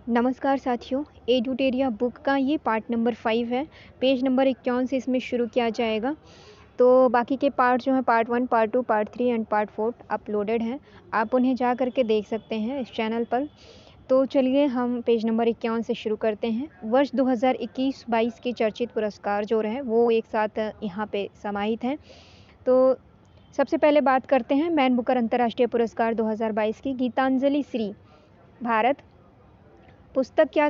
नमस्कार साथियों, एडुटेरिया बुक का ये पार्ट नंबर 5 है। पेज नंबर 51 से इसमें शुरू किया जाएगा। तो बाकी के पार्ट जो हैं part 1, part 2, part 3 and part 4 uploaded हैं। आप उन्हें जा कर के देख सकते हैं इस चैनल पर। तो चलिए हम पेज नंबर 51 से शुरू करते हैं। वर्ष 2021-22 के चर्चित पुरस्कार जो रहे वो एक साथ यहाँ पे समाहित हैं। तो सबसे पहले बात करते हैं मैन बुकर अंतर्राष्ट्रीय पुरस्कार 2022 की। गीतांजलि श्री, भारत। पुस्तक क्या?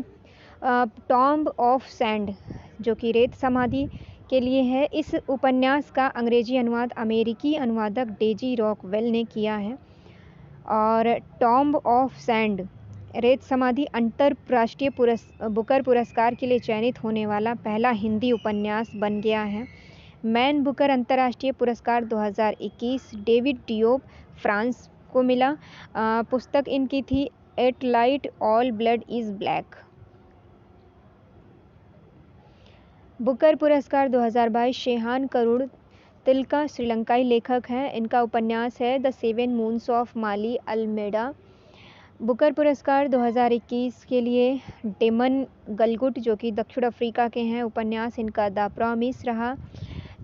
टॉम्ब ऑफ सैंड, जो कि रेत समाधि के लिए है। इस उपन्यास का अंग्रेजी अनुवाद अमेरिकी अनुवादक डेजी रॉकवेल ने किया है। और टॉम्ब ऑफ सैंड, रेत समाधि, अंतर्राष्ट्रीय बुकर पुरस्कार के लिए चयनित होने वाला पहला हिंदी उपन्यास बन गया है। मैन बुकर अंतर्राष्ट्रीय पुरस्कार 2021 डेविड डियोप, फ्रांस को मिला। पुस्तक इनकी थी at light all blood is black. Booker पुरस्कार 2022 शेहान करुण तिलका, श्रीलंकाई लेखक हैं। इनका उपन्यास है the seven moons of Maali Almeida. Booker पुरस्कार 2021 के लिए डेमन गलगुट, जो कि दक्षिण अफ्रीका के हैं, उपन्यास इनका द प्रॉमिस रहा।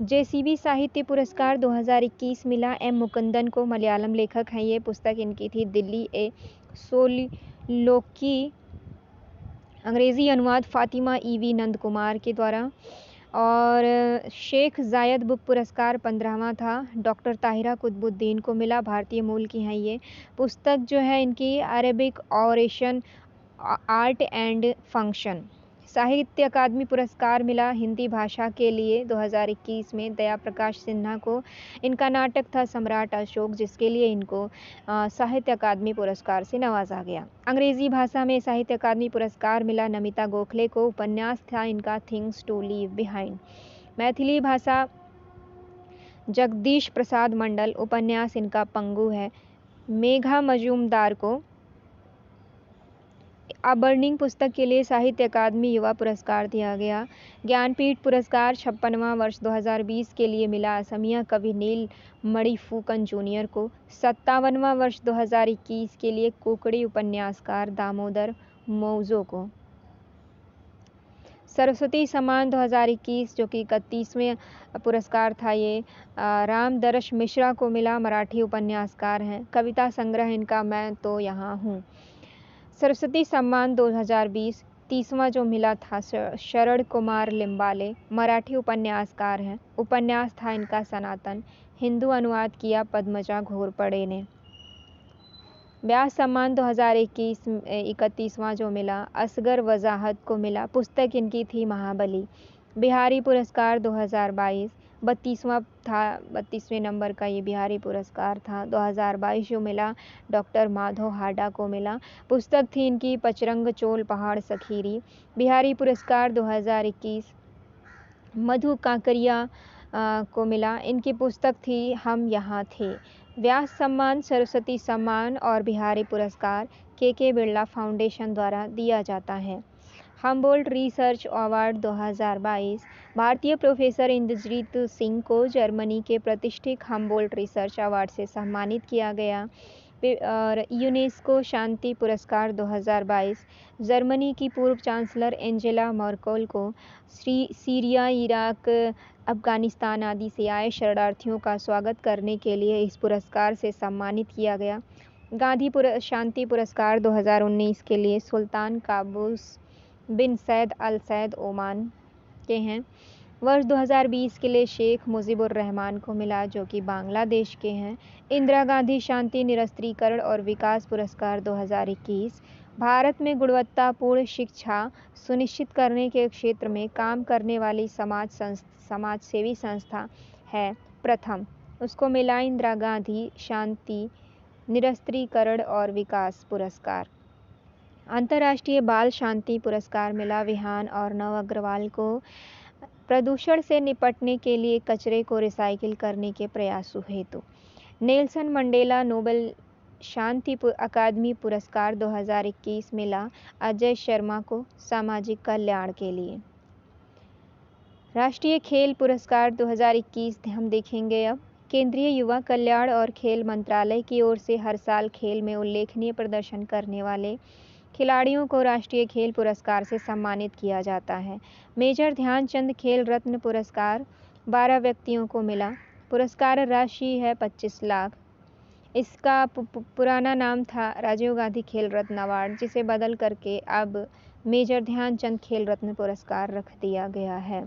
जेसीबी साहित्य पुरस्कार 2021 मिला एम मुकुंदन को, मलयालम लेखक हैं ये। पुस्तक इनकी थी दिल्ली ए सोलिलोकी, अंग्रेज़ी अनुवाद फातिमा ईवी नंद कुमार के द्वारा। और शेख जायद बुक पुरस्कार 15वां था, डॉक्टर ताहिरा कुतुबुद्दीन को मिला, भारतीय मूल की हैं ये। पुस्तक जो है इनकी Arabic oration art and function. साहित्य अकादमी पुरस्कार मिला हिंदी भाषा के लिए 2021 में दया प्रकाश सिन्हा को। इनका नाटक था सम्राट अशोक, जिसके लिए इनको साहित्य अकादमी पुरस्कार से नवाजा गया। अंग्रेजी भाषा में साहित्य अकादमी पुरस्कार मिला नमिता गोखले को। उपन्यास था इनका things to leave behind. Maithili भाषा जगदीश प्रसाद मंडल, उपन्यास इनका पंगु है। मेघा मजूमदार को अ बर्निंग पुस्तक के लिए साहित्य अकादमी युवा पुरस्कार दिया गया। ज्ञानपीठ पुरस्कार 56वां वर्ष 2020 के लिए मिला असमिया कवि नील मणिफूकन जूनियर को। 57वां वर्ष 2021 के लिए कुकड़ी उपन्यासकार दामोदर मौजो को। सरस्वती सम्मान 2021, जो कि 31वें पुरस्कार था ये, रामदर्श मिश्रा को मिला, मराठी उपन्यासकार हैं। कविता संग्रह इनका मैं तो यहाँ हूँ। सरस्वती सम्मान 2020 30वां जो मिला था शरण कुमार लिम्बाले, मराठी उपन्यासकार हैं। उपन्यास था इनका सनातन, हिंदू अनुवाद किया पद्मजा घोरपड़े ने। व्यास सम्मान 2021 31वां जो मिला असगर वजाहत को मिला, पुस्तक इनकी थी महाबली। बिहारी पुरस्कार 2022 32वां था, 32वें नंबर का ये बिहारी पुरस्कार था 2022 जो मिला डॉक्टर माधव हाडा को मिला। पुस्तक थी इनकी पचरंग चोल पहाड़ सखीरी। बिहारी पुरस्कार 2021 मधु काकरिया को मिला, इनकी पुस्तक थी हम यहाँ थे। व्यास सम्मान, सरस्वती सम्मान और बिहारी पुरस्कार के बिरला फाउंडेशन द्वारा दिया जाता है। हम्बोल्ट रिसर्च अवार्ड 2022 भारतीय प्रोफेसर इंद्रजीत सिंह को जर्मनी के प्रतिष्ठित हम्बोल्ट रिसर्च अवार्ड से सम्मानित किया गया। और यूनेस्को शांति पुरस्कार 2022 जर्मनी की पूर्व चांसलर एंजेला मर्केल को सीरिया, इराक, अफगानिस्तान आदि से आए शरणार्थियों का स्वागत करने के लिए इस पुरस्कार से सम्मानित किया गया। गांधी शांति पुरस्कार 2019 के लिए सुल्तान काबूस बिन सैद अल सैद ओमान के हैं। वर्ष 2020 के लिए शेख मुजीबुर रहमान को मिला, जो कि बांग्लादेश के हैं। इंदिरा गांधी शांति निरस्त्रीकरण और विकास पुरस्कार 2021 भारत में गुणवत्तापूर्ण शिक्षा सुनिश्चित करने के क्षेत्र में काम करने वाली समाज सेवी संस्था है प्रथम, उसको मिला इंदिरा गांधी शांति निरस्त्रीकरण और विकास पुरस्कार। अंतर्राष्ट्रीय बाल शांति पुरस्कार मिला विहान और नव अग्रवाल को। प्रदूषण से निपटने के लिए कचरे को रिसाइकिल करने के प्रयासों हेतु। नेल्सन मंडेला नोबेल शांति अकादमी पुरस्कार 2021 मिला अजय शर्मा को सामाजिक कल्याण के लिए। राष्ट्रीय खेल पुरस्कार 2021 हम देखेंगे अब। केंद्रीय युवा कल्याण और खेल मंत्रालय की ओर से हर साल खेल में उल्लेखनीय प्रदर्शन करने वाले खिलाड़ियों को राष्ट्रीय खेल पुरस्कार से सम्मानित किया जाता है। मेजर ध्यानचंद खेल रत्न पुरस्कार 12 व्यक्तियों को मिला। पुरस्कार राशि है 25 लाख। इसका पुराना नाम था राजीव गांधी खेल रत्न अवार्ड, जिसे बदल करके अब मेजर ध्यानचंद खेल रत्न पुरस्कार रख दिया गया है।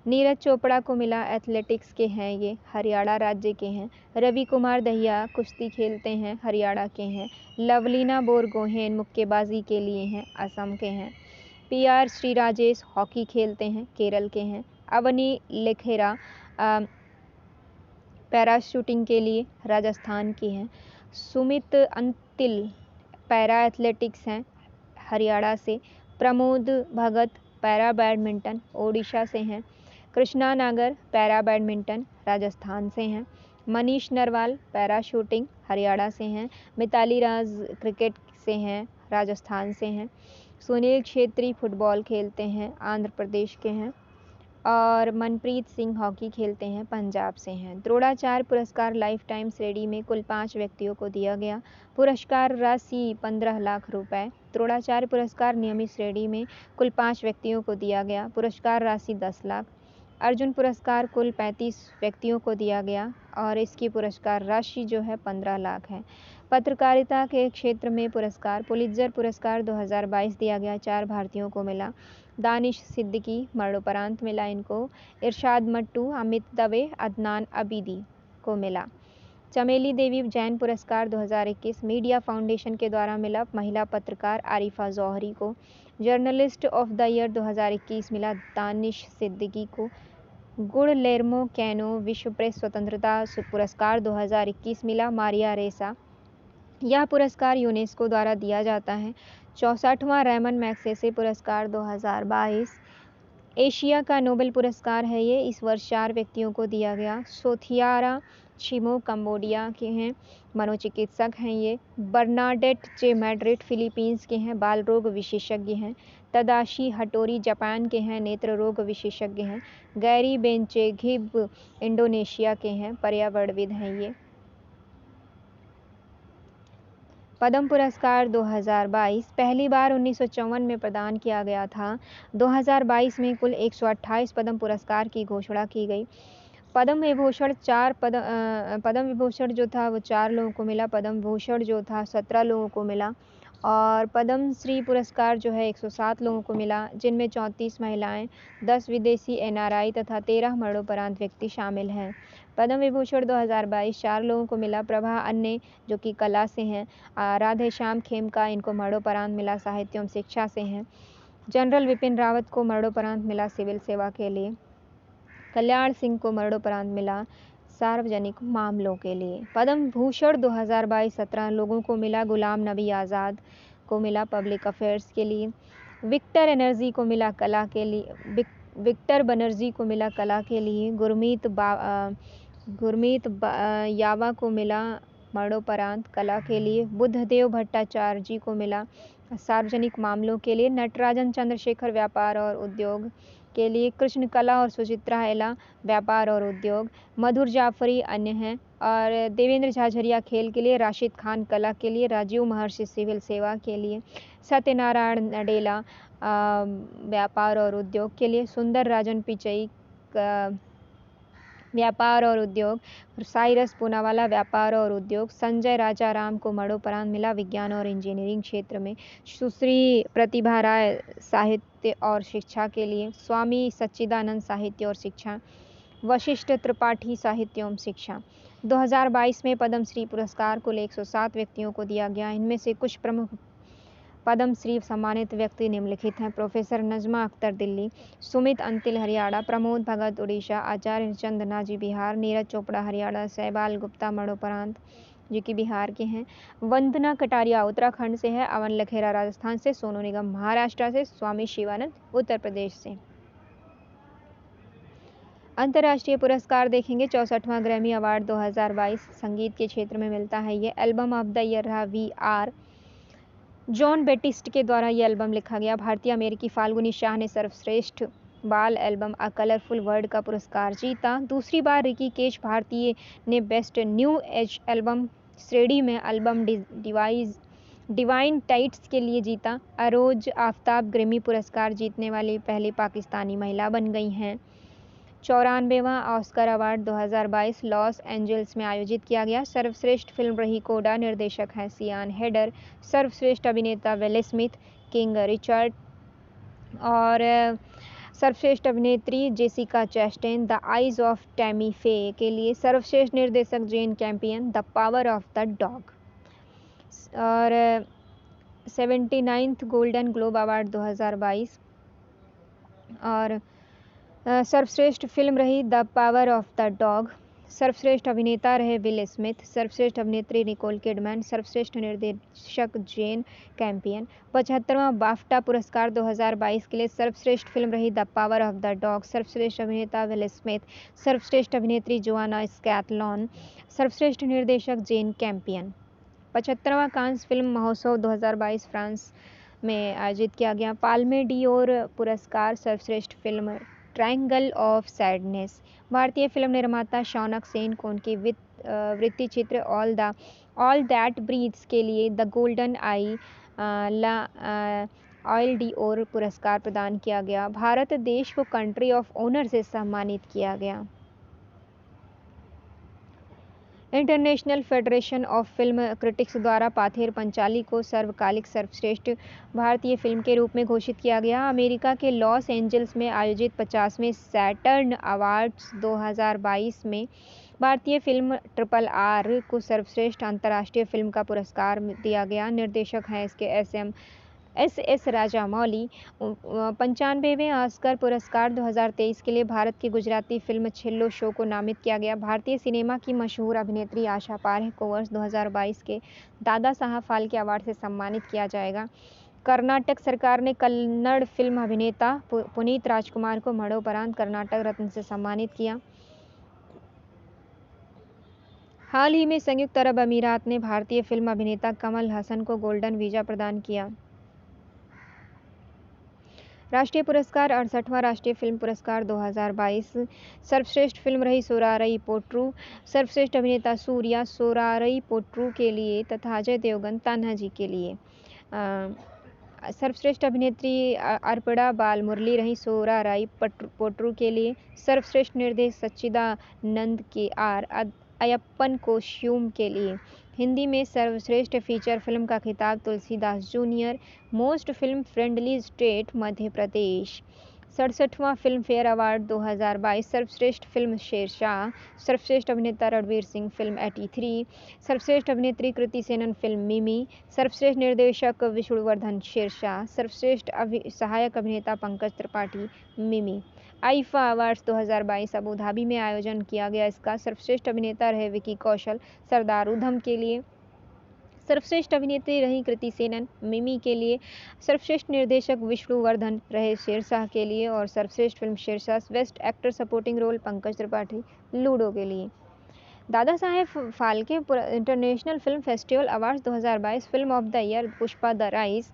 नीरज चोपड़ा को मिला, एथलेटिक्स के हैं ये, हरियाणा राज्य के हैं। रवि कुमार दहिया कुश्ती खेलते हैं, हरियाणा के हैं। लवलीना बोरगोहेन मुक्केबाजी के लिए हैं, असम के हैं। PR श्री राजेश हॉकी खेलते हैं, केरल के हैं। अवनी लेखेरा पैराशूटिंग के लिए राजस्थान की हैं। सुमित अंतिल पैरा एथलेटिक्स हैं, हरियाणा से। प्रमोद भगत पैरा बैडमिंटन ओडिशा से हैं। कृष्णा नागर पैरा बैडमिंटन राजस्थान से हैं। मनीष नरवाल पैरा शूटिंग हरियाणा से हैं। मिताली राज क्रिकेट से हैं, राजस्थान से हैं। सुनील छेत्री फुटबॉल खेलते हैं, आंध्र प्रदेश के हैं। और मनप्रीत सिंह हॉकी खेलते हैं, पंजाब से हैं। द्रोणाचार्य पुरस्कार लाइफ टाइम श्रेणी में कुल 5 व्यक्तियों को दिया गया। पुरस्कार राशि 15 लाख रुपए। द्रोणाचार्य पुरस्कार नियमित श्रेणी में कुल 5 व्यक्तियों को दिया गया। पुरस्कार राशि 10 लाख। अर्जुन पुरस्कार कुल 35 व्यक्तियों को दिया गया और इसकी पुरस्कार राशि जो है 15 लाख है। पत्रकारिता के क्षेत्र में पुरस्कार पुलित्जर पुरस्कार 2022 दिया गया, 4 भारतीयों को मिला। दानिश सिद्दीकी मरणोपरांत मिला इनको। इरशाद मट्टू, अमित दवे, अदनान अबीदी को मिला। चमेली देवी जैन पुरस्कार 2021 मीडिया फाउंडेशन के द्वारा मिला महिला पत्रकार आरिफा जौहरी को। जर्नलिस्ट ऑफ द ईयर 2021 मिला दानिश सिद्दीकी को। गुडलेर्मो कैनो विश्व प्रेस स्वतंत्रता पुरस्कार 2021 मिला मारिया रेसा। यह पुरस्कार यूनेस्को द्वारा दिया जाता है। 64वां रेमन मैग्सेसे पुरस्कार 2022 एशिया का नोबेल पुरस्कार है ये, इस वर्ष 4 व्यक्तियों को दिया गया। सोथियारा छिमो कंबोडिया के हैं, मनोचिकित्सक हैं ये। बर्नाडेट जे मैड्रिड फिलीपींस के हैं, बाल रोग विशेषज्ञ हैं। तदाशी हटोरी जापान के हैं, नेत्र रोग विशेषज्ञ हैं। गैरी बेंचेघिब इंडोनेशिया के हैं, पर्यावरणविद हैं ये। पद्म पुरस्कार 2022 पहली बार 1954 में प्रदान किया गया था। 2022 में कुल 128 पद्म पुरस्कार की घोषणा की गई। पद्म विभूषण जो था वो 4 लोगों को मिला। पद्म भूषण जो था 17 लोगों को मिला। और पद्म श्री पुरस्कार जो है 107 लोगों को मिला, जिनमें 34 महिलाएं, 10 विदेशी NRI तथा 13 मरणोपरांत व्यक्ति शामिल हैं। पद्म विभूषण 2022 4 लोगों को मिला। प्रभा अन्ने जो कि कला से हैं। राधेश्याम खेमका इनको मरणोपरांत मिला, साहित्य एवं शिक्षा से हैं। जनरल विपिन रावत को मरणोपरांत मिला सिविल सेवा के लिए। कल्याण सिंह को मरणोपरांत मिला सार्वजनिक मामलों के लिए। पद्म भूषण 2022 17 लोगों को मिला। गुलाम नबी आज़ाद को मिला पब्लिक अफेयर्स के लिए। विक्टर बनर्जी को मिला कला के लिए। गुरमीत यावा को मिला मरणोपरांत कला के लिए। बुद्धदेव भट्टाचार्य जी को मिला सार्वजनिक मामलों के लिए। नटराजन चंद्रशेखर व्यापार और उद्योग के लिए। कृष्ण कला और सुचित्रा हेला व्यापार और उद्योग। मधुर जाफरी अन्य हैं। और देवेंद्र झाझरिया खेल के लिए। राशिद खान कला के लिए। राजीव महर्षि सिविल सेवा के लिए। सत्यनारायण नडेला व्यापार और उद्योग के लिए। सुंदर राजन पिचई व्यापार और उद्योग। साइरस पूनावाला व्यापार और उद्योग। संजय राजाराम को मरणोपरांत मिला विज्ञान और इंजीनियरिंग क्षेत्र में। सुश्री प्रतिभा राय साहित्य और शिक्षा के लिए। स्वामी सच्चिदानंद साहित्य और शिक्षा। वशिष्ठ त्रिपाठी साहित्य एवं शिक्षा। 2022 में पद्मश्री पुरस्कार कुल 107 व्यक्तियों को दिया गया। इनमें से कुछ प्रमुख पद्मश्री सम्मानित व्यक्ति निम्नलिखित हैं। प्रोफेसर नजमा अख्तर दिल्ली। सुमित अंतिल हरियाणा। प्रमोद भगत उड़ीसा। आचार्य चंद नाजी बिहार। नीरज चोपड़ा हरियाणा। सहबाल गुप्ता मरणोपरांत जो कि बिहार के हैं। वंदना कटारिया उत्तराखंड से है। अवन लखेरा राजस्थान से। सोनू निगम महाराष्ट्र से। स्वामी शिवानंद उत्तर प्रदेश से। अंतर्राष्ट्रीय पुरस्कार देखेंगे। 64वां ग्रैमी अवार्ड 2022 संगीत के क्षेत्र में मिलता है। ये एल्बम ऑफ द ईयर रहा VR जॉन बेटिस्ट के द्वारा ये एल्बम लिखा गया। भारतीय अमेरिकी फाल्गुनी शाह ने सर्वश्रेष्ठ बाल एल्बम अ कलरफुल वर्ल्ड का पुरस्कार जीता। दूसरी बार रिकी केज भारतीय ने बेस्ट न्यू एज एल्बम श्रेणी में एल्बम डिवाइन टाइट्स के लिए जीता। अरोज आफ्ताब ग्रैमी पुरस्कार जीतने वाली पहली पाकिस्तानी महिला बन गई हैं। 94वां ऑस्कर अवार्ड 2022 लॉस एंजल्स में आयोजित किया गया। सर्वश्रेष्ठ फिल्म रही कोडा, निर्देशक हैं सियान हेडर। सर्वश्रेष्ठ अभिनेता विल स्मिथ, किंग रिचर्ड। और सर्वश्रेष्ठ अभिनेत्री Jessica Chastain, the eyes of Tammy Faye के लिए। सर्वश्रेष्ठ निर्देशक Jane Campion, the power of the dog. और 79th गोल्डन ग्लोब अवार्ड 2022। और सर्वश्रेष्ठ फिल्म रही the power of the dog. सर्वश्रेष्ठ अभिनेता रहे विल स्मिथ। सर्वश्रेष्ठ अभिनेत्री निकोल किडमैन। सर्वश्रेष्ठ निर्देशक जेन कैम्पियन। 75वां बाफ्टा पुरस्कार 2022 के लिए सर्वश्रेष्ठ फिल्म रही the power of the dog. सर्वश्रेष्ठ अभिनेता विल स्मिथ। सर्वश्रेष्ठ अभिनेत्री जोआना स्कैथलॉन। सर्वश्रेष्ठ निर्देशक जेन कैम्पियन। 75वां कांस फिल्म महोत्सव 2022 फ्रांस में आयोजित किया गया। पाल्मे डियोर पुरस्कार सर्वश्रेष्ठ फिल्म ट्रायंगल ऑफ सैडनेस। भारतीय फिल्म निर्माता शौनक सेन को उनकी वृत्ति चित्र ऑल दैट ब्रीथ्स के लिए the golden I oil Dior पुरस्कार प्रदान किया गया। भारत देश को कंट्री ऑफ ऑनर से सम्मानित किया गया। International federation of film critics द्वारा पाथेर पंचाली को सर्वकालिक सर्वश्रेष्ठ भारतीय फिल्म के रूप में घोषित किया गया। अमेरिका के लॉस एंजल्स में आयोजित 50वें सैटर्न अवार्ड्स 2022 में भारतीय फिल्म RRR को सर्वश्रेष्ठ अंतर्राष्ट्रीय फिल्म का पुरस्कार दिया गया। निर्देशक हैं इसके एस राजामौली। 95वें ऑस्कर पुरस्कार 2023 के लिए भारत की गुजराती फिल्म छिल्लो शो को नामित किया गया। भारतीय सिनेमा की मशहूर अभिनेत्री आशा पारेख को वर्ष 2022 के दादा साहब फाल्के अवार्ड से सम्मानित किया जाएगा। कर्नाटक सरकार ने कन्नड़ फिल्म अभिनेता पुनीत राजकुमार को मरणोपरांत कर्नाटक रत्न से सम्मानित किया। हाल ही में संयुक्त अरब अमीरात ने भारतीय फिल्म अभिनेता कमल हसन को गोल्डन वीजा प्रदान किया। राष्ट्रीय पुरस्कार 68वां राष्ट्रीय फिल्म पुरस्कार 2022 सर्वश्रेष्ठ फिल्म रही सोरारई पोट्रू। सर्वश्रेष्ठ अभिनेता सूर्या सोरारई पोट्रू के लिए तथा अजय देवगन तान्हाजी के लिए। सर्वश्रेष्ठ अभिनेत्री अर्पिता बालमुरली रही सोरारई पोट्रू के लिए। सर्वश्रेष्ठ निर्देशक सच्चिदानंद के आर अयप्पन कोश्यूम के लिए। हिंदी में सर्वश्रेष्ठ फीचर फिल्म का खिताब Tulsidas junior. Most film friendly state Madhya Pradesh. 67वां फिल्म फेयर अवार्ड 2022 सर्वश्रेष्ठ फिल्म शेरशाह। सर्वश्रेष्ठ अभिनेता रणवीर सिंह फिल्म 83। सर्वश्रेष्ठ अभिनेत्री कृति सेनन फिल्म मिमी। सर्वश्रेष्ठ निर्देशक विष्णुवर्धन शेरशाह। सर्वश्रेष्ठ सहायक अभिनेता पंकज त्रिपाठी मिमी। आईफा अवार्ड्स 2022 अबू धाबी में आयोजन किया गया। इसका सर्वश्रेष्ठ अभिनेता रहे विकी कौशल सरदार उधम के लिए। सर्वश्रेष्ठ अभिनेत्री रही कृति सेनन मिमी के लिए। सर्वश्रेष्ठ निर्देशक विष्णुवर्धन रहे शेरशाह के लिए। और सर्वश्रेष्ठ film Shershaah best actor supporting role Pankaj Tripathi Ludo के लिए। Dada Saheb Phalke international film festival awards 2022 film of the year Pushpa the rise.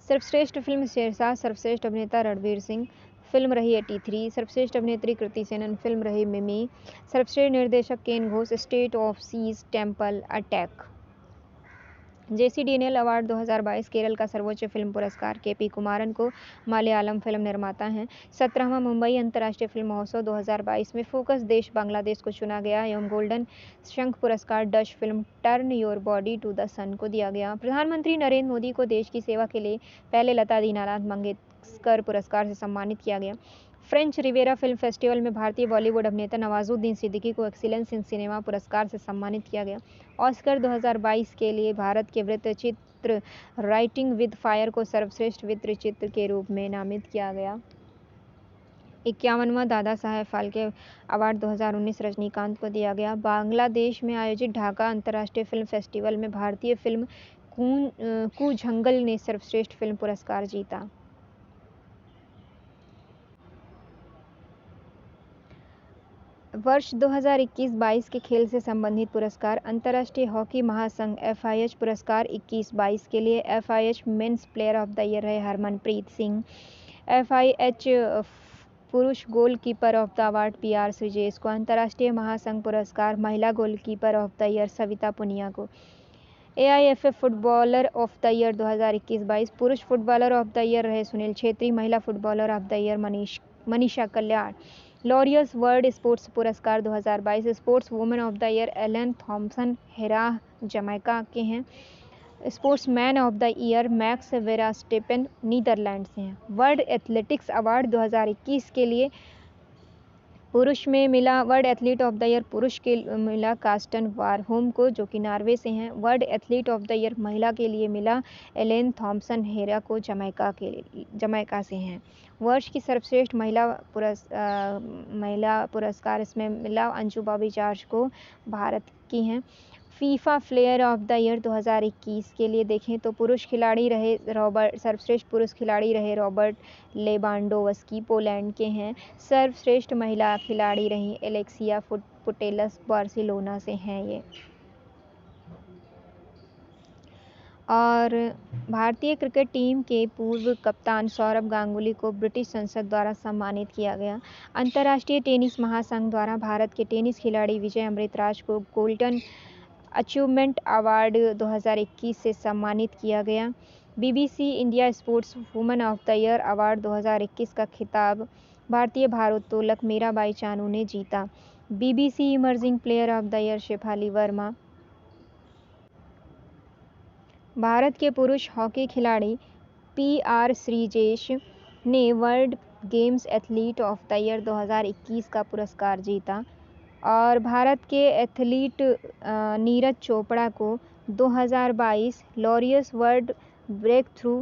सर्वश्रेष्ठ फिल्म शेरशाह। सर्वश्रेष्ठ अभिनेता रणवीर सिंह फिल्म रही 83। सर्वश्रेष्ठ अभिनेत्री कृति सेनन फिल्म रही मिमी। सर्वश्रेष्ठ निर्देशक Ken Ghosh state of siege temple attack. JCDNL award 2022 Kerala का सर्वोच्च फिल्म पुरस्कार KP कुमारन को मलयालम फिल्म निर्माता हैं। 17वां मुंबई अंतर्राष्ट्रीय फिल्म महोत्सव 2022 में फोकस देश बांग्लादेश को चुना गया एवं गोल्डन शंख पुरस्कार Dutch film turn your body to the sun को दिया गया। प्रधानमंत्री नरेंद्र मोदी को देश की सेवा के लिए पहले लता दीनानाथ मंगेशकर पुरस्कार से सम्मानित किया गया। फ्रेंच रिवेरा फिल्म फेस्टिवल में भारतीय बॉलीवुड अभिनेता नवाजुद्दीन सिद्दीकी को एक्सीलेंस इन सिनेमा पुरस्कार से सम्मानित किया गया। ऑस्कर 2022 के लिए भारत के वृत्तचित्र राइटिंग विद फायर को सर्वश्रेष्ठ वृत्तचित्र के रूप में नामित किया गया। 51वां दादा साहेब फाल्के अवार्ड 2019 रजनीकांत को दिया गया। बांग्लादेश में आयोजित ढाका अंतर्राष्ट्रीय फिल्म फेस्टिवल में भारतीय फिल्म कू जंगल ने सर्वश्रेष्ठ फिल्म पुरस्कार जीता। वर्ष 2021-22 के खेल से संबंधित पुरस्कार। अंतर्राष्ट्रीय हॉकी महासंघ FIH पुरस्कार 21-22 के लिए FIH men's player of the year रहे हरमनप्रीत सिंह। FIH पुरुष goalkeeper of the award PR Sreejesh को। अंतर्राष्ट्रीय महासंघ पुरस्कार महिला goalkeeper of the year Savita Punia को। AIFF footballer of the year 2021-22 पुरुष फुटबॉलर ऑफ द ईयर रहे सुनील छेत्री, महिला footballer of the year Manisha Kalyan. Laureus world sports पुरस्कार 2022 sports women of the year Elaine Thompson Herah Jamaica के हैं। Sportsman of the year Max Verstappen Netherland से हैं। World athletics award 2021 के लिए पुरुष में मिला world athlete of the year पुरुष के मिला कास्टन वारहोम को, जो कि नॉर्वे से हैं। World athlete of the year महिला के लिए मिला एलेन थॉम्पसन हेरा को, जमैका से हैं। वर्ष की सर्वश्रेष्ठ महिला पुरस्कार इसमें मिला अंजू बॉबी जॉर्ज को, भारत की हैं। FIFA player of the year 2021 के लिए देखें तो पुरुष खिलाड़ी रहे सर्वश्रेष्ठ पुरुष खिलाड़ी रहे रॉबर्ट लेवांडोवस्की, पोलैंड के हैं। सर्वश्रेष्ठ महिला खिलाड़ी रही एलेक्सिया पुटेलस, बार्सिलोना से हैं ये। और भारतीय क्रिकेट टीम के पूर्व कप्तान सौरभ गांगुली को ब्रिटिश संसद द्वारा सम्मानित किया गया। अंतर्राष्ट्रीय टेनिस महासंघ द्वारा भारत के टेनिस खिलाड़ी विजय अमृतराज को गोल्डन अचीवमेंट अवार्ड 2021 से सम्मानित किया गया। BBC India sports women of the year award 2021 का खिताब भारतीय भारोत्तोलक मीराबाई चानू ने जीता। BBC emerging player of the year Shefali Varma. Bharat के पुरुष हॉकी खिलाड़ी PR श्रीजेश ने world games athlete of the year 2021 का पुरस्कार जीता। और भारत के एथलीट नीरज चोपड़ा को 2022 Laureus world breakthrough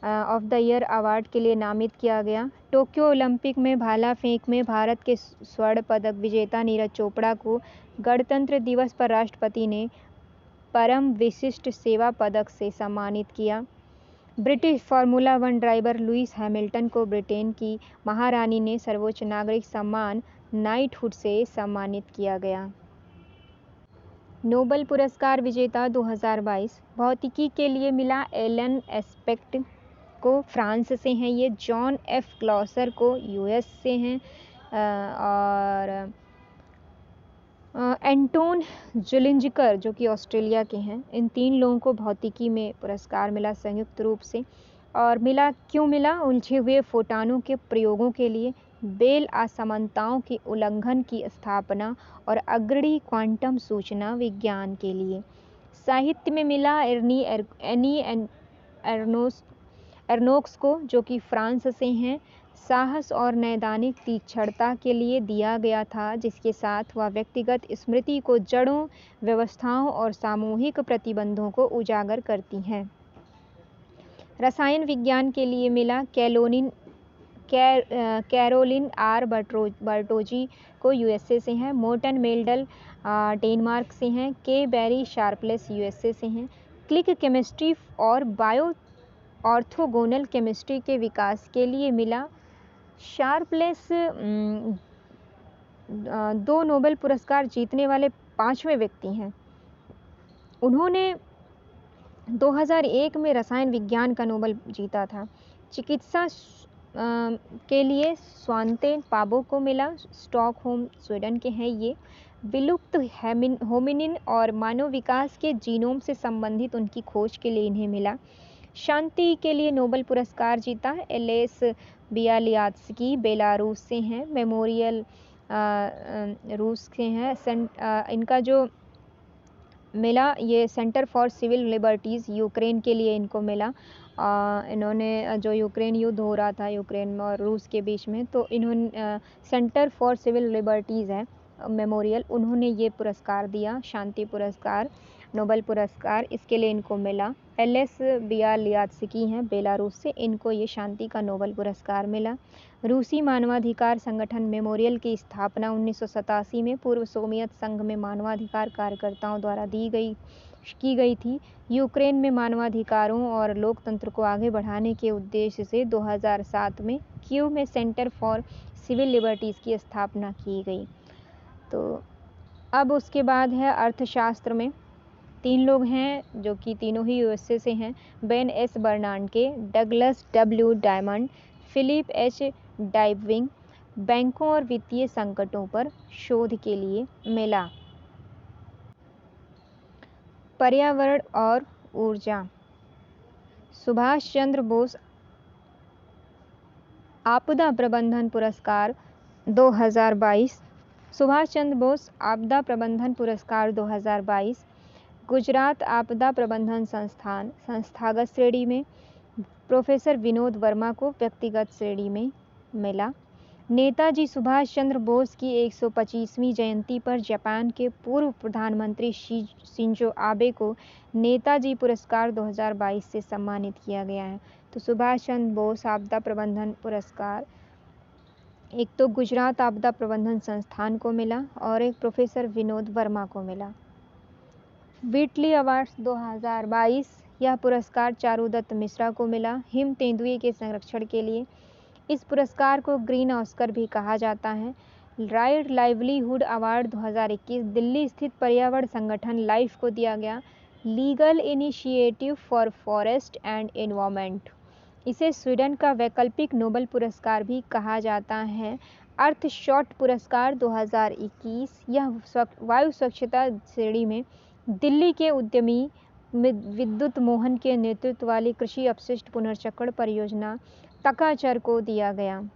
of the year award के लिए नामित किया गया। टोक्यो ओलंपिक में भाला फेंक में भारत के स्वर्ण पदक विजेता नीरज चोपड़ा को गणतंत्र दिवस पर राष्ट्रपति ने परम विशिष्ट सेवा पदक से सम्मानित किया। British formula 1 driver Lewis Hamilton को ब्रिटेन की महारानी ने सर्वोच्च नागरिक सम्मान नाइटहुड से सम्मानित किया गया। नोबेल पुरस्कार विजेता 2022 भौतिकी के लिए मिला एलन एस्पेक्ट को, फ्रांस से हैं ये। जॉन F ग्लॉसर को, US से हैं। और एंटोन जुलिंजकर जो कि ऑस्ट्रेलिया के हैं। इन 3 लोगों को भौतिकी में पुरस्कार मिला संयुक्त रूप से। और मिला क्यों मिला? उलझे हुए फोटॉनों के प्रयोगों के लिए, बेल असमानताओं के उल्लंघन की स्थापना और अग्रणी क्वांटम सूचना विज्ञान के लिए। साहित्य में मिला एनी एर्नोक्स को, जो कि फ्रांस से हैं। साहस और नैदानिक तीक्ष्णता के लिए दिया गया था, जिसके साथ वह व्यक्तिगत स्मृति को जड़ों, व्यवस्थाओं और सामूहिक प्रतिबंधों को उजागर करती हैं। रसायन विज्ञान के लिए मिला कैरोलिन R बर्टोजी को, USA से हैं। मोर्टन मेल्डल डेनमार्क से हैं। के बैरी शार्पलेस USA से हैं। क्लिक केमिस्ट्री और बायो ऑर्थोगोनल केमिस्ट्री के विकास के लिए मिला। शार्पलेस 2 नोबेल पुरस्कार जीतने वाले 5वें व्यक्ति हैं। उन्होंने 2001 में रसायन विज्ञान का नोबेल जीता था। चिकित्सा के लिए स्वांते पाबो को मिला, स्टॉकहोम स्वीडन के हैं ये। विलुप्त होमिनिन और मानव विकास के जीनोम से संबंधित उनकी खोज के लिए इन्हें मिला। शांति के लिए नोबेल पुरस्कार जीता एलेस बियालियात्स्की, बेलारूस से हैं। मेमोरियल रूस के हैं। इनका जो मिला ये Center for Civil Liberties Ukraine के लिए इनको मिला। इन्होंने जो यूक्रेन युद्ध हो रहा था यूक्रेन और रूस के बीच में, तो इन्होंने सेंटर फॉर सिविल लिबर्टीज़ है मेमोरियल, उन्होंने ये पुरस्कार दिया, शांति पुरस्कार, नोबेल पुरस्कार, इसके लिए इनको मिला। एलेस बियालियात्स्की हैं बेलारूस से, इनको ये शांति का नोबेल पुरस्कार मिला। रूसी मानवाधिकार संगठन मेमोरियल की स्थापना 1987 में पूर्व सोवियत संघ में मानवाधिकार कार्यकर्ताओं द्वारा की गई थी। यूक्रेन में मानवाधिकारों और लोकतंत्र को आगे बढ़ाने के उद्देश्य से 2007 में कीव में सेंटर फॉर सिविल लिबर्टीज़ की स्थापना की गई। तो अब उसके बाद है अर्थशास्त्र में 3 लोग हैं जो कि तीनों ही USA से हैं। Ben S Bernanke, Douglas W Diamond, Philip H Dybvig, बैंकों और वित्तीय संकटों पर शोध के लिए मिला। पर्यावरण और ऊर्जा। सुभाष चंद्र बोस आपदा प्रबंधन पुरस्कार 2022। सुभाष चंद्र बोस आपदा प्रबंधन पुरस्कार 2022 गुजरात आपदा प्रबंधन संस्थान संस्थागत श्रेणी में प्रोफेसर विनोद वर्मा को व्यक्तिगत श्रेणी में मिला। नेताजी सुभाष चंद्र बोस की 125वीं जयंती पर जापान के पूर्व प्रधानमंत्री शिंजो आबे को नेताजी पुरस्कार 2022 से सम्मानित किया गया है। तो सुभाष चंद्र बोस आपदा प्रबंधन पुरस्कार एक तो गुजरात आपदा प्रबंधन संस्थान को मिला और एक प्रोफेसर विनोद वर्मा को मिला। व्हिटली अवार्ड्स 2022 यह पुरस्कार चारुदत्त मिश्रा को मिला हिम तेंदुए के संरक्षण के लिए। इस पुरस्कार को ग्रीन ऑस्कर भी कहा जाता है। राइट लाइवलीहुड अवार्ड 2021 दिल्ली स्थित पर्यावरण संगठन लाइफ को दिया गया। Legal initiative for forest and environment, इसे स्वीडन का वैकल्पिक नोबेल पुरस्कार भी कहा जाता है। अर्थशॉट पुरस्कार 2021 यह वायु स्वच्छता श्रेणी में दिल्ली के उद्यमी विद्युत मोहन के नेतृत्व वाली कृषि अपशिष्ट पुनर्चक्रण परियोजना तकाचर को दिया गया।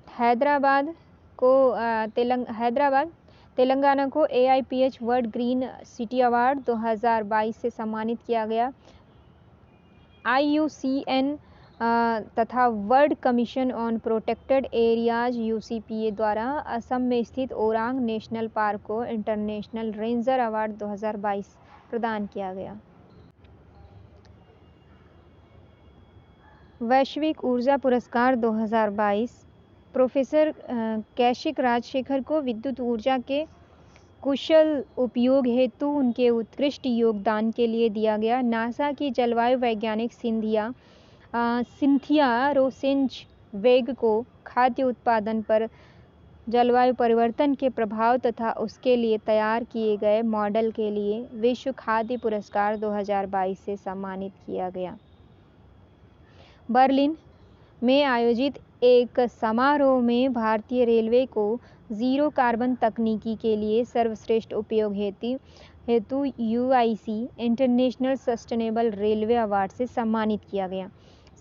हैदराबाद तेलंगाना को AIPH world green city award 2022 से सम्मानित किया गया। IUCN तथा world commission on protected areas UCPA द्वारा असम में स्थित ओरांग नेशनल पार्क को इंटरनेशनल रेंजर अवार्ड 2022 प्रदान किया गया। वैश्विक ऊर्जा पुरस्कार 2022 प्रोफेसर कैशिक राजशेखर को विद्युत ऊर्जा के कुशल उपयोग हेतु उनके उत्कृष्ट योगदान के लिए दिया गया। नासा की जलवायु वैज्ञानिक सिंथिया रोसेंजवेग को खाद्य उत्पादन पर जलवायु परिवर्तन के प्रभाव तथा उसके लिए तैयार किए गए मॉडल के लिए विश्व खाद्य पुरस्कार 2022 से सम्मानित किया गया। बर्लिन में आयोजित एक समारोह में भारतीय रेलवे को जीरो कार्बन तकनीकी के लिए सर्वश्रेष्ठ उपयोग हेतु UIC international sustainable railway award से सम्मानित किया गया।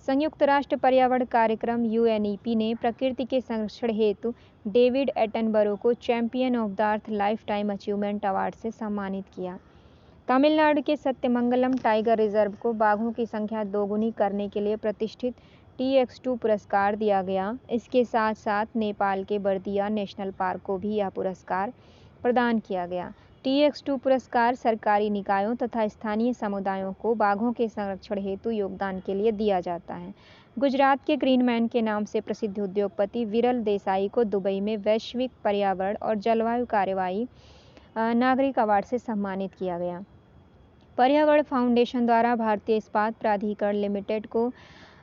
संयुक्त राष्ट्र पर्यावरण कार्यक्रम UNEP ने प्रकृति के संरक्षण हेतु डेविड एटनबरो को champion of the earth life time achievement award से सम्मानित किया। तमिलनाडु के सत्यमंगलम टाइगर रिजर्व को बाघों की संख्या दोगुनी करने के लिए प्रतिष्ठित TX2 पुरस्कार दिया गया। इसके साथ साथ नेपाल के बर्दिया नेशनल पार्क को भी यह पुरस्कार प्रदान किया गया। TX2 पुरस्कार सरकारी निकायों तथा स्थानीय समुदायों को बाघों के संरक्षण हेतु योगदान के लिए दिया जाता है। गुजरात के ग्रीन मैन के नाम से प्रसिद्ध उद्योगपति विरल देसाई को दुबई में वैश्विक पर्यावरण और जलवायु कार्यवाही नागरिक अवार्ड से सम्मानित किया गया। पर्यावरण फाउंडेशन द्वारा भारतीय इस्पात प्राधिकरण लिमिटेड को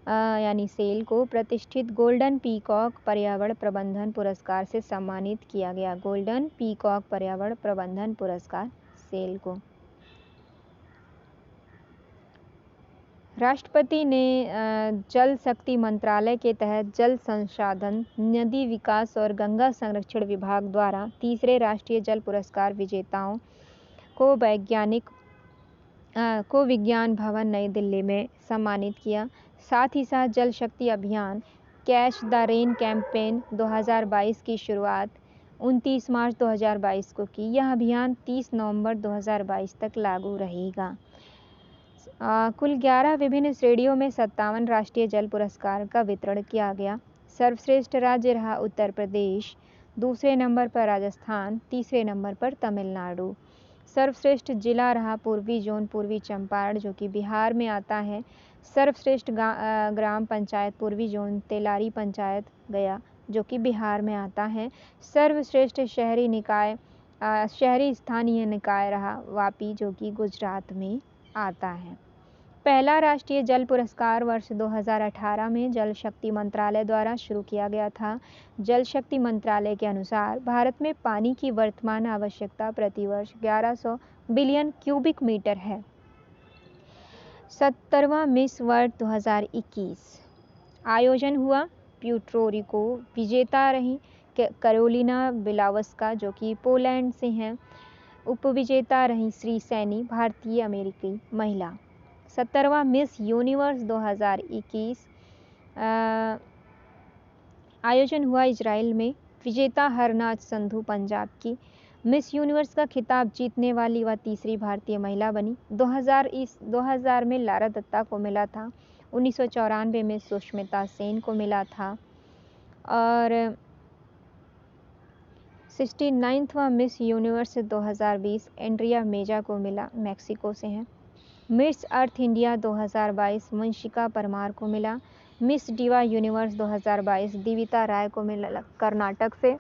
यानी सेल को प्रतिष्ठित गोल्डन पीकॉक पर्यावरण प्रबंधन पुरस्कार से सम्मानित किया गया। गोल्डन पीकॉक पर्यावरण प्रबंधन पुरस्कार सेल को। राष्ट्रपति ने जल शक्ति मंत्रालय के तहत जल संसाधन, नदी विकास और गंगा संरक्षण विभाग द्वारा तीसरे राष्ट्रीय जल पुरस्कार विजेताओं को विज्ञान भवन नई दिल्ली में सम्मानित किया। साथ ही साथ जल शक्ति अभियान कैच द रेन कैंपेन 2022 की शुरुआत 29 मार्च 2022 को की। यह अभियान 30 नवंबर 2022 तक लागू रहेगा। कुल 11 विभिन्न श्रेणियों में 57 राष्ट्रीय जल पुरस्कार का वितरण किया गया। सर्वश्रेष्ठ राज्य रहा उत्तर प्रदेश, दूसरे नंबर पर राजस्थान, तीसरे नंबर पर तमिलनाडु। सर्वश्रेष्ठ जिला रहा पूर्वी जोन पूर्वी चंपारण जो कि बिहार में आता है। सर्वश्रेष्ठ ग्राम पंचायत पूर्वी जोन तेलारी पंचायत गया जो कि बिहार में आता है। सर्वश्रेष्ठ शहरी स्थानीय निकाय रहा वापी जो कि गुजरात में आता है। पहला राष्ट्रीय जल पुरस्कार वर्ष 2018 में जल शक्ति मंत्रालय द्वारा शुरू किया गया था। जल शक्ति मंत्रालय के अनुसार भारत में पानी की वर्तमान आवश्यकता प्रतिवर्ष 1100 बिलियन क्यूबिक मीटर है। 70वां मिस वर्ल्ड 2021 आयोजन हुआ। प्यूर्टो रिको विजेता रही कैरोलिना बिलावस्का जो कि पोलैंड से हैं। उपविजेता रहीं श्री सैनी, भारतीय अमेरिकी महिला। 70वां मिस यूनिवर्स 2021 आयोजन हुआ इजराइल में। विजेता हरनाज संधू पंजाब की। मिस यूनिवर्स का खिताब जीतने वाली वह तीसरी भारतीय महिला बनी। 2000 में लारा दत्ता को मिला था। 1994 में सुष्मिता सेन को मिला था और 69वां मिस यूनिवर्स 2020 एंड्रिया मेजा को मिला, मैक्सिको से हैं। Miss Earth India 2022 Vanshika Parmar को मिला। मिस डिवा यूनिवर्स 2022 दिविता राय को मिला, कर्नाटक से।